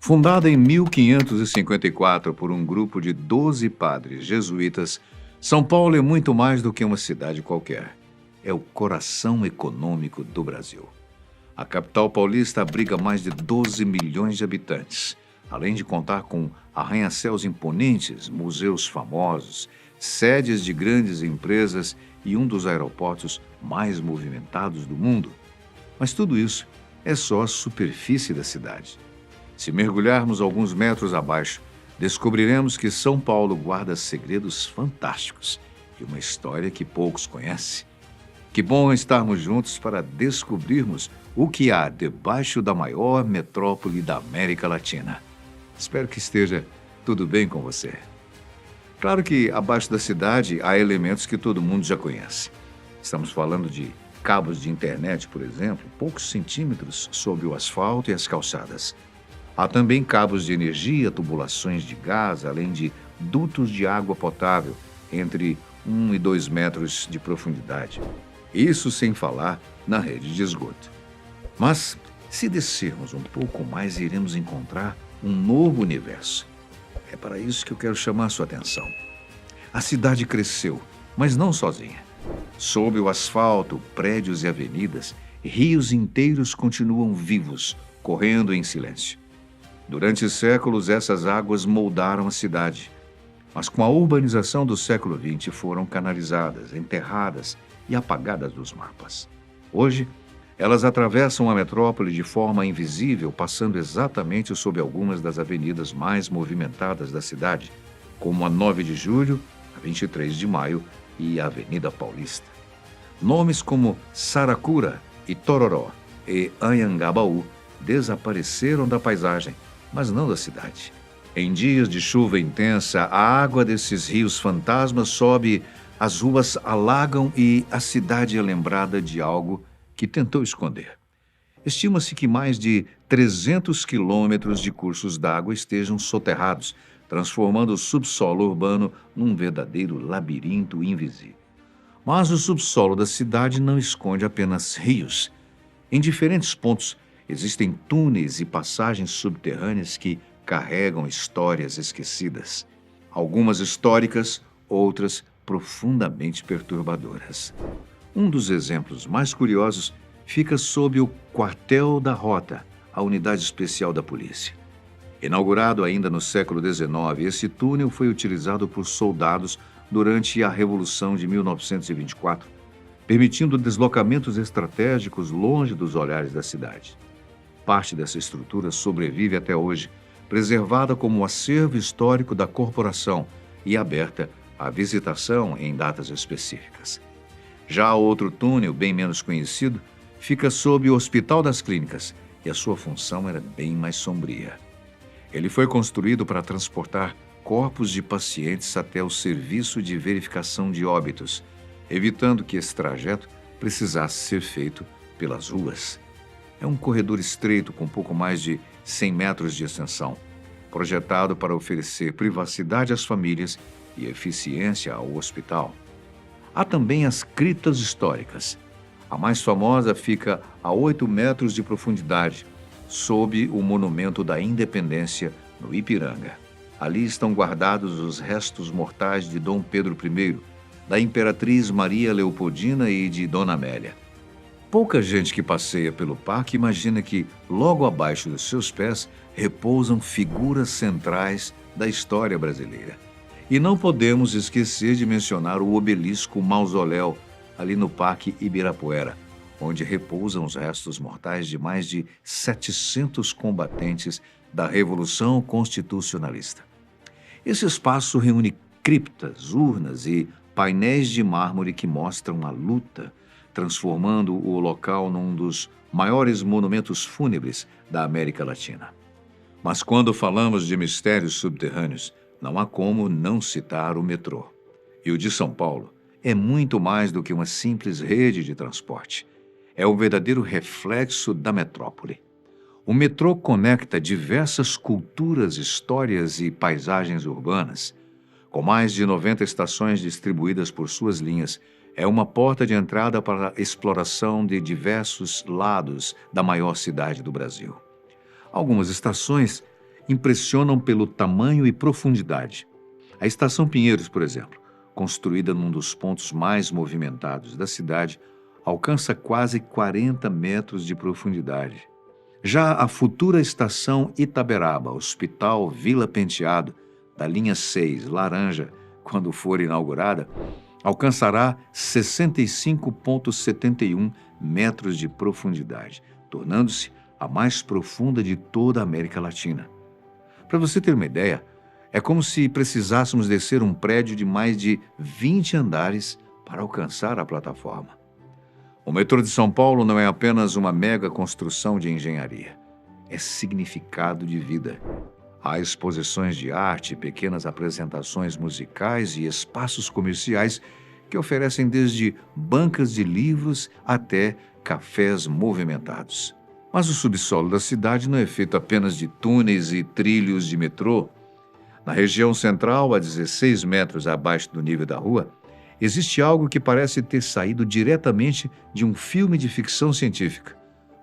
Fundada em 1554 por um grupo de 12 padres jesuítas, São Paulo é muito mais do que uma cidade qualquer. É o coração econômico do Brasil. A capital paulista abriga mais de 12 milhões de habitantes, além de contar com arranha-céus imponentes, museus famosos, sedes de grandes empresas e um dos aeroportos mais movimentados do mundo. Mas tudo isso é só a superfície da cidade. Se mergulharmos alguns metros abaixo, descobriremos que São Paulo guarda segredos fantásticos e uma história que poucos conhecem. Que bom estarmos juntos para descobrirmos o que há debaixo da maior metrópole da América Latina. Espero que esteja tudo bem com você. Claro que abaixo da cidade há elementos que todo mundo já conhece. Estamos falando de cabos de internet, por exemplo, poucos centímetros sob o asfalto e as calçadas. Há também cabos de energia, tubulações de gás, além de dutos de água potável entre 1 e 2 metros de profundidade. Isso sem falar na rede de esgoto. Mas, se descermos um pouco mais, iremos encontrar um novo universo. É para isso que eu quero chamar sua atenção. A cidade cresceu, mas não sozinha. Sob o asfalto, prédios e avenidas, rios inteiros continuam vivos, correndo em silêncio. Durante séculos, essas águas moldaram a cidade. Mas com a urbanização do século XX, foram canalizadas, enterradas e apagadas dos mapas. Hoje, elas atravessam a metrópole de forma invisível, passando exatamente sob algumas das avenidas mais movimentadas da cidade, como a 9 de Julho, a 23 de Maio e a Avenida Paulista. Nomes como Saracura, Itororó e Anhangabaú desapareceram da paisagem, mas não da cidade. Em dias de chuva intensa, a água desses rios fantasmas sobe, as ruas alagam e a cidade é lembrada de algo que tentou esconder. Estima-se que mais de 300 quilômetros de cursos d'água estejam soterrados, transformando o subsolo urbano num verdadeiro labirinto invisível. Mas o subsolo da cidade não esconde apenas rios. Em diferentes pontos, existem túneis e passagens subterrâneas que carregam histórias esquecidas. Algumas históricas, outras profundamente perturbadoras. Um dos exemplos mais curiosos fica sob o Quartel da Rota, a unidade especial da polícia. Inaugurado ainda no século XIX, esse túnel foi utilizado por soldados durante a Revolução de 1924, permitindo deslocamentos estratégicos longe dos olhares da cidade. Parte dessa estrutura sobrevive até hoje, preservada como acervo histórico da corporação e aberta à visitação em datas específicas. Já outro túnel, bem menos conhecido, fica sob o Hospital das Clínicas e a sua função era bem mais sombria. Ele foi construído para transportar corpos de pacientes até o serviço de verificação de óbitos, evitando que esse trajeto precisasse ser feito pelas ruas. É um corredor estreito com pouco mais de 100 metros de extensão, projetado para oferecer privacidade às famílias e eficiência ao hospital. Há também as criptas históricas. A mais famosa fica a 8 metros de profundidade, sob o Monumento da Independência, no Ipiranga. Ali estão guardados os restos mortais de Dom Pedro I, da Imperatriz Maria Leopoldina e de Dona Amélia. Pouca gente que passeia pelo parque imagina que, logo abaixo dos seus pés, repousam figuras centrais da história brasileira. E não podemos esquecer de mencionar o obelisco Mausoléu, ali no Parque Ibirapuera, onde repousam os restos mortais de mais de 700 combatentes da Revolução Constitucionalista. Esse espaço reúne criptas, urnas e painéis de mármore que mostram a luta, transformando o local num dos maiores monumentos fúnebres da América Latina. Mas quando falamos de mistérios subterrâneos, não há como não citar o metrô. E o de São Paulo é muito mais do que uma simples rede de transporte. É o verdadeiro reflexo da metrópole. O metrô conecta diversas culturas, histórias e paisagens urbanas. Com mais de 90 estações distribuídas por suas linhas, é uma porta de entrada para a exploração de diversos lados da maior cidade do Brasil. Algumas estações impressionam pelo tamanho e profundidade. A Estação Pinheiros, por exemplo, construída num dos pontos mais movimentados da cidade, alcança quase 40 metros de profundidade. Já a futura Estação Itaberaba, Hospital Vila Penteado, da linha 6, laranja, quando for inaugurada, alcançará 65,71 metros de profundidade, tornando-se a mais profunda de toda a América Latina. Para você ter uma ideia, é como se precisássemos descer um prédio de mais de 20 andares para alcançar a plataforma. O metrô de São Paulo não é apenas uma mega construção de engenharia, é significado de vida. Há exposições de arte, pequenas apresentações musicais e espaços comerciais que oferecem desde bancas de livros até cafés movimentados. Mas o subsolo da cidade não é feito apenas de túneis e trilhos de metrô. Na região central, a 16 metros abaixo do nível da rua, existe algo que parece ter saído diretamente de um filme de ficção científica.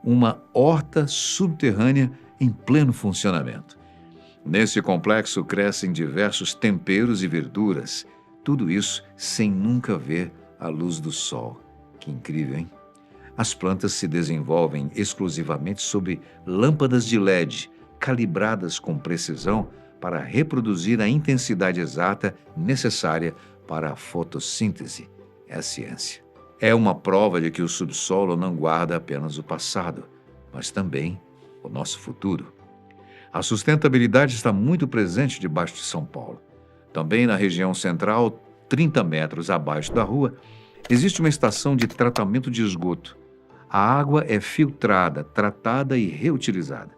Uma horta subterrânea em pleno funcionamento. Nesse complexo crescem diversos temperos e verduras, tudo isso sem nunca ver a luz do sol. Que incrível, hein? As plantas se desenvolvem exclusivamente sob lâmpadas de LED, calibradas com precisão para reproduzir a intensidade exata necessária para a fotossíntese. É a ciência. É uma prova de que o subsolo não guarda apenas o passado, mas também o nosso futuro. A sustentabilidade está muito presente debaixo de São Paulo. Também na região central, 30 metros abaixo da rua, existe uma estação de tratamento de esgoto. A água é filtrada, tratada e reutilizada.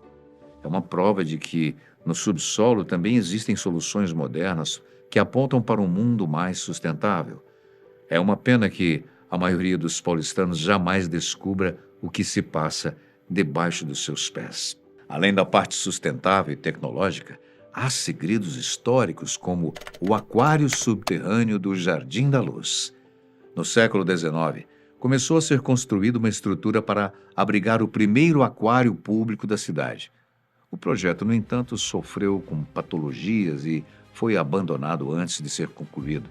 É uma prova de que no subsolo também existem soluções modernas que apontam para um mundo mais sustentável. É uma pena que a maioria dos paulistanos jamais descubra o que se passa debaixo dos seus pés. Além da parte sustentável e tecnológica, há segredos históricos como o aquário subterrâneo do Jardim da Luz. No século XIX, começou a ser construída uma estrutura para abrigar o primeiro aquário público da cidade. O projeto, no entanto, sofreu com patologias e foi abandonado antes de ser concluído.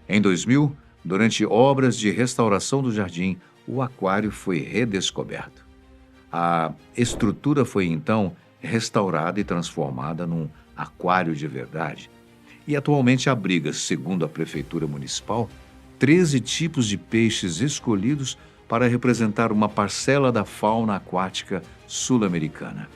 Em 2000, durante obras de restauração do jardim, o aquário foi redescoberto. A estrutura foi então restaurada e transformada num aquário de verdade. E atualmente abriga, segundo a Prefeitura Municipal, 13 tipos de peixes escolhidos para representar uma parcela da fauna aquática sul-americana.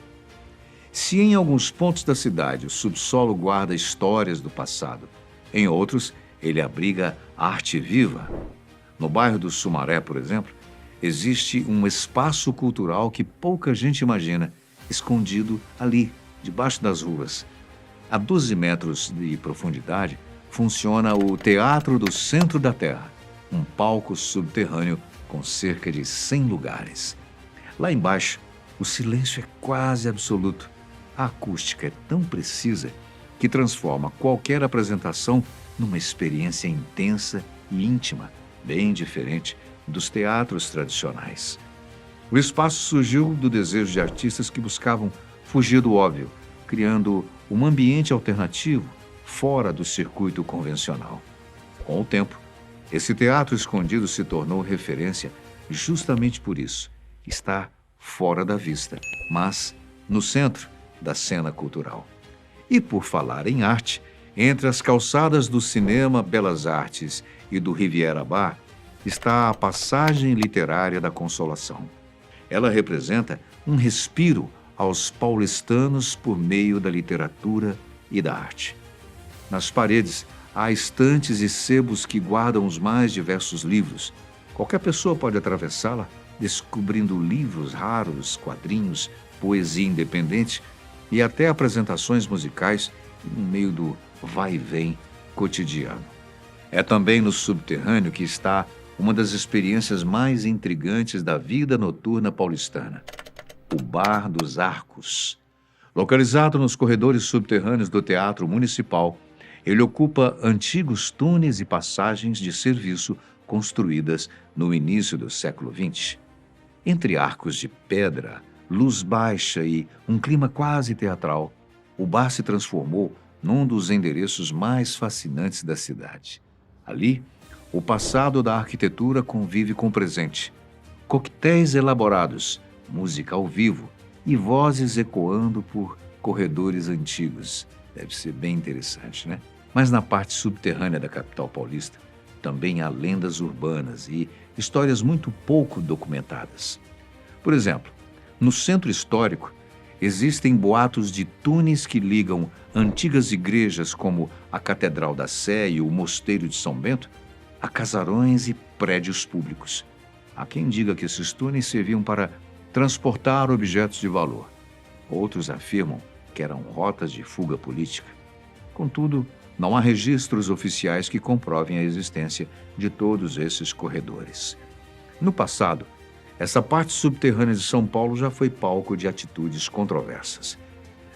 Se em alguns pontos da cidade o subsolo guarda histórias do passado, em outros ele abriga arte viva. No bairro do Sumaré, por exemplo, existe um espaço cultural que pouca gente imagina, escondido ali, debaixo das ruas. A 12 metros de profundidade, funciona o Teatro do Centro da Terra, um palco subterrâneo com cerca de 100 lugares. Lá embaixo, o silêncio é quase absoluto. A acústica é tão precisa que transforma qualquer apresentação numa experiência intensa e íntima, bem diferente dos teatros tradicionais. O espaço surgiu do desejo de artistas que buscavam fugir do óbvio, criando um ambiente alternativo fora do circuito convencional. Com o tempo, esse teatro escondido se tornou referência justamente por isso. Está fora da vista, mas no centro da cena cultural. E por falar em arte, entre as calçadas do Cinema Belas Artes e do Riviera Bar, está a Passagem Literária da Consolação. Ela representa um respiro aos paulistanos por meio da literatura e da arte. Nas paredes, há estantes e sebos que guardam os mais diversos livros. Qualquer pessoa pode atravessá-la, descobrindo livros raros, quadrinhos, poesia independente e até apresentações musicais no meio do vai e vem cotidiano. É também no subterrâneo que está uma das experiências mais intrigantes da vida noturna paulistana, o Bar dos Arcos. Localizado nos corredores subterrâneos do Teatro Municipal, ele ocupa antigos túneis e passagens de serviço construídas no início do século XX. Entre arcos de pedra, luz baixa e um clima quase teatral, o bar se transformou num dos endereços mais fascinantes da cidade. Ali, o passado da arquitetura convive com o presente. Coquetéis elaborados, música ao vivo e vozes ecoando por corredores antigos. Deve ser bem interessante, né? Mas na parte subterrânea da capital paulista, também há lendas urbanas e histórias muito pouco documentadas. Por exemplo, no centro histórico, existem boatos de túneis que ligam antigas igrejas como a Catedral da Sé e o Mosteiro de São Bento a casarões e prédios públicos. Há quem diga que esses túneis serviam para transportar objetos de valor. Outros afirmam que eram rotas de fuga política. Contudo, não há registros oficiais que comprovem a existência de todos esses corredores. No passado, essa parte subterrânea de São Paulo já foi palco de atitudes controversas.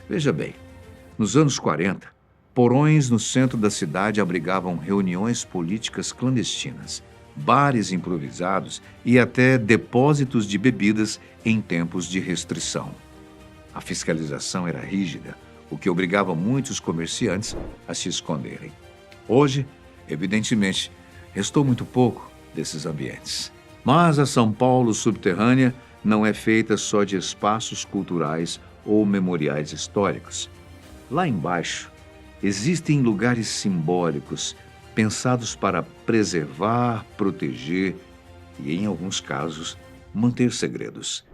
Veja bem, nos anos 40, porões no centro da cidade abrigavam reuniões políticas clandestinas, bares improvisados e até depósitos de bebidas em tempos de restrição. A fiscalização era rígida, o que obrigava muitos comerciantes a se esconderem. Hoje, evidentemente, restou muito pouco desses ambientes. Mas a São Paulo subterrânea não é feita só de espaços culturais ou memoriais históricos. Lá embaixo, existem lugares simbólicos pensados para preservar, proteger e, em alguns casos, manter segredos.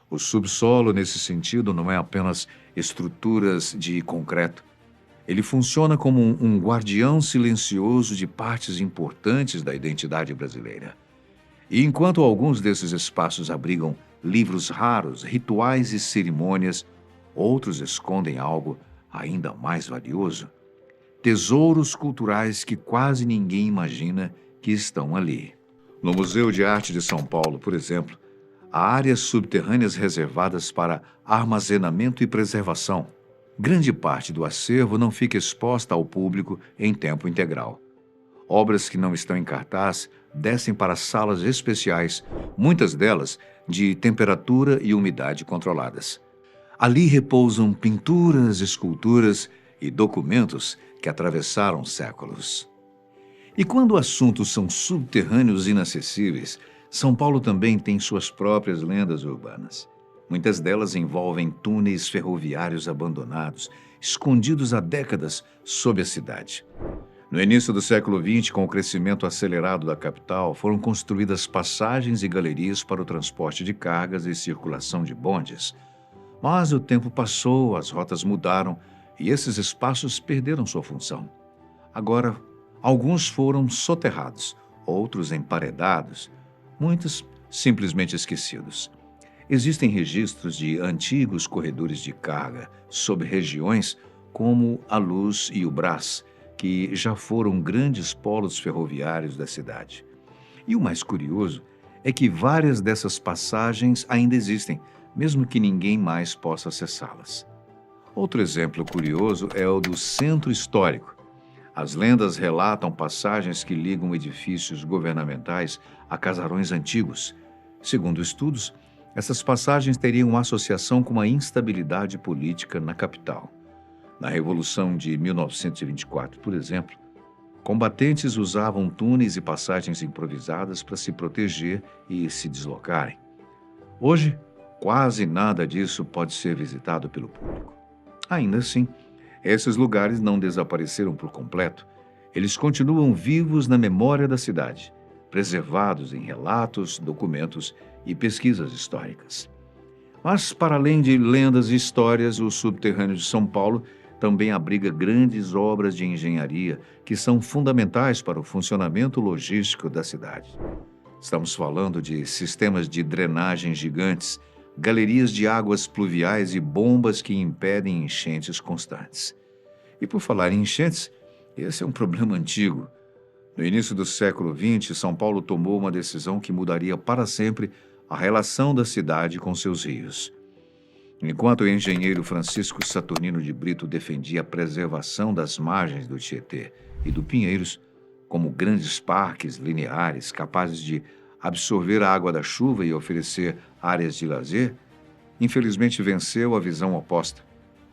O subsolo, nesse sentido, não é apenas estruturas de concreto. Ele funciona como um guardião silencioso de partes importantes da identidade brasileira. E enquanto alguns desses espaços abrigam livros raros, rituais e cerimônias, outros escondem algo ainda mais valioso: tesouros culturais que quase ninguém imagina que estão ali. No Museu de Arte de São Paulo, por exemplo, há áreas subterrâneas reservadas para armazenamento e preservação. Grande parte do acervo não fica exposta ao público em tempo integral. Obras que não estão em cartaz descem para salas especiais, muitas delas de temperatura e umidade controladas. Ali repousam pinturas, esculturas e documentos que atravessaram séculos. E quando assuntos são subterrâneos e inacessíveis, São Paulo também tem suas próprias lendas urbanas. Muitas delas envolvem túneis ferroviários abandonados, escondidos há décadas sob a cidade. No início do século XX, com o crescimento acelerado da capital, foram construídas passagens e galerias para o transporte de cargas e circulação de bondes. Mas o tempo passou, as rotas mudaram e esses espaços perderam sua função. Agora, alguns foram soterrados, outros emparedados, muitos simplesmente esquecidos. Existem registros de antigos corredores de carga sob regiões como a Luz e o Brás, que já foram grandes polos ferroviários da cidade. E o mais curioso é que várias dessas passagens ainda existem, mesmo que ninguém mais possa acessá-las. Outro exemplo curioso é o do Centro Histórico. As lendas relatam passagens que ligam edifícios governamentais a casarões antigos. Segundo estudos, essas passagens teriam uma associação com a instabilidade política na capital. Na Revolução de 1924, por exemplo, combatentes usavam túneis e passagens improvisadas para se proteger e se deslocarem. Hoje, quase nada disso pode ser visitado pelo público. Ainda assim, esses lugares não desapareceram por completo. Eles continuam vivos na memória da cidade, preservados em relatos, documentos e pesquisas históricas. Mas, para além de lendas e histórias, o subterrâneo de São Paulo também abriga grandes obras de engenharia que são fundamentais para o funcionamento logístico da cidade. Estamos falando de sistemas de drenagem gigantes, galerias de águas pluviais e bombas que impedem enchentes constantes. E por falar em enchentes, esse é um problema antigo. No início do século XX, São Paulo tomou uma decisão que mudaria para sempre a relação da cidade com seus rios. Enquanto o engenheiro Francisco Saturnino de Brito defendia a preservação das margens do Tietê e do Pinheiros como grandes parques lineares capazes de absorver a água da chuva e oferecer áreas de lazer, infelizmente venceu a visão oposta.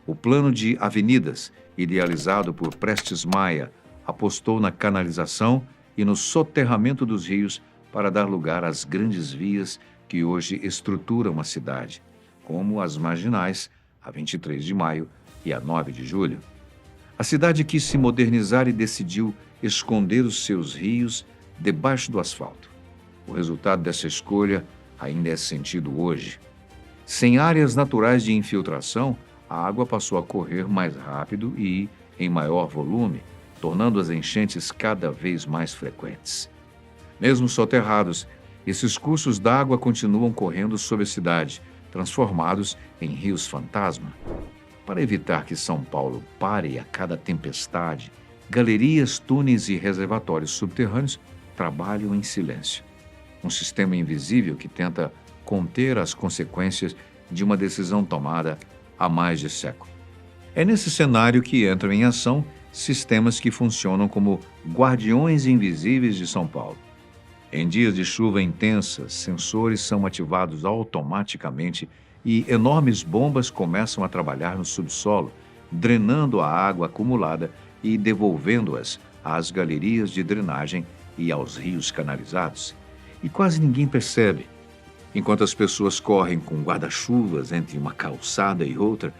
O plano de avenidas, idealizado por Prestes Maia, apostou na canalização e no soterramento dos rios para dar lugar às grandes vias que hoje estruturam a cidade, como as marginais, a 23 de maio e a 9 de julho. A cidade quis se modernizar e decidiu esconder os seus rios debaixo do asfalto. O resultado dessa escolha ainda é sentido hoje. Sem áreas naturais de infiltração, a água passou a correr mais rápido e em maior volume, tornando as enchentes cada vez mais frequentes. Mesmo soterrados, esses cursos d'água continuam correndo sobre a cidade, transformados em rios fantasma. Para evitar que São Paulo pare a cada tempestade, galerias, túneis e reservatórios subterrâneos trabalham em silêncio. Um sistema invisível que tenta conter as consequências de uma decisão tomada há mais de século. É nesse cenário que entram em ação sistemas que funcionam como guardiões invisíveis de São Paulo. Em dias de chuva intensa, sensores são ativados automaticamente e enormes bombas começam a trabalhar no subsolo, drenando a água acumulada e devolvendo-as às galerias de drenagem e aos rios canalizados. E quase ninguém percebe. Enquanto as pessoas correm com guarda-chuvas entre uma calçada e outra,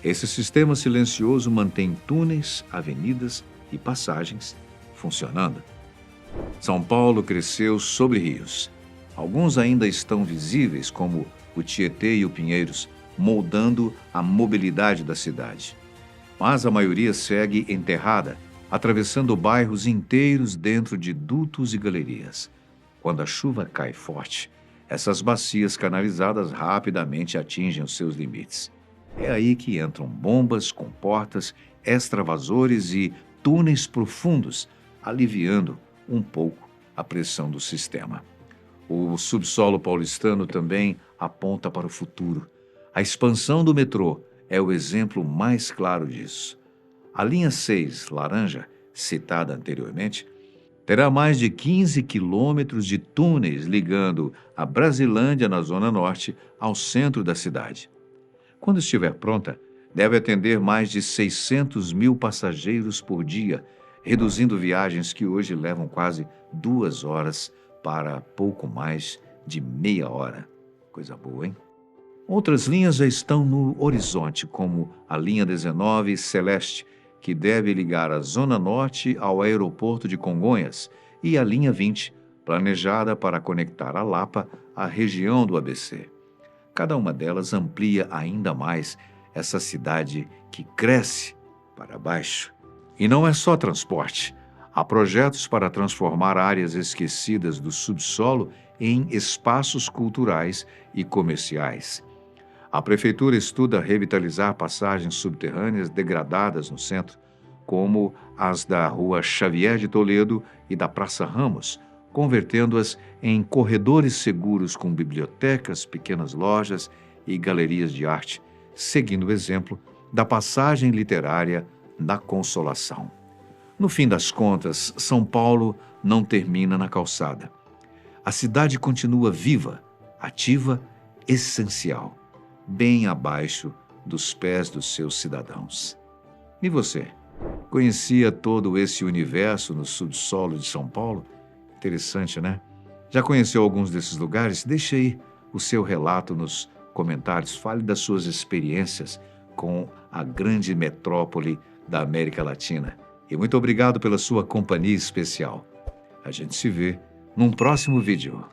esse sistema silencioso mantém túneis, avenidas e passagens funcionando. São Paulo cresceu sobre rios. Alguns ainda estão visíveis, como o Tietê e o Pinheiros, moldando a mobilidade da cidade. Mas a maioria segue enterrada, atravessando bairros inteiros dentro de dutos e galerias. Quando a chuva cai forte, essas bacias canalizadas rapidamente atingem os seus limites. É aí que entram bombas, comportas, extravasores e túneis profundos, aliviando um pouco a pressão do sistema. O subsolo paulistano também aponta para o futuro. A expansão do metrô é o exemplo mais claro disso. A linha 6, laranja, citada anteriormente, terá mais de 15 quilômetros de túneis ligando a Brasilândia, na Zona Norte, ao centro da cidade. Quando estiver pronta, deve atender mais de 600 mil passageiros por dia, reduzindo viagens que hoje levam quase 2 horas para pouco mais de meia hora. Coisa boa, hein? Outras linhas já estão no horizonte, como a linha 19 Celeste, que deve ligar a Zona Norte ao aeroporto de Congonhas, e a linha 20, planejada para conectar a Lapa à região do ABC. Cada uma delas amplia ainda mais essa cidade que cresce para baixo. E não é só transporte. Há projetos para transformar áreas esquecidas do subsolo em espaços culturais e comerciais. A prefeitura estuda revitalizar passagens subterrâneas degradadas no centro, como as da Rua Xavier de Toledo e da Praça Ramos, convertendo-as em corredores seguros com bibliotecas, pequenas lojas e galerias de arte, seguindo o exemplo da passagem literária da Consolação. No fim das contas, São Paulo não termina na calçada. A cidade continua viva, ativa, essencial, bem abaixo dos pés dos seus cidadãos. E você? Conhecia todo esse universo no subsolo de São Paulo? Interessante, né? Já conheceu alguns desses lugares? Deixe aí o seu relato nos comentários. Fale das suas experiências com a grande metrópole da América Latina. E muito obrigado pela sua companhia especial. A gente se vê num próximo vídeo.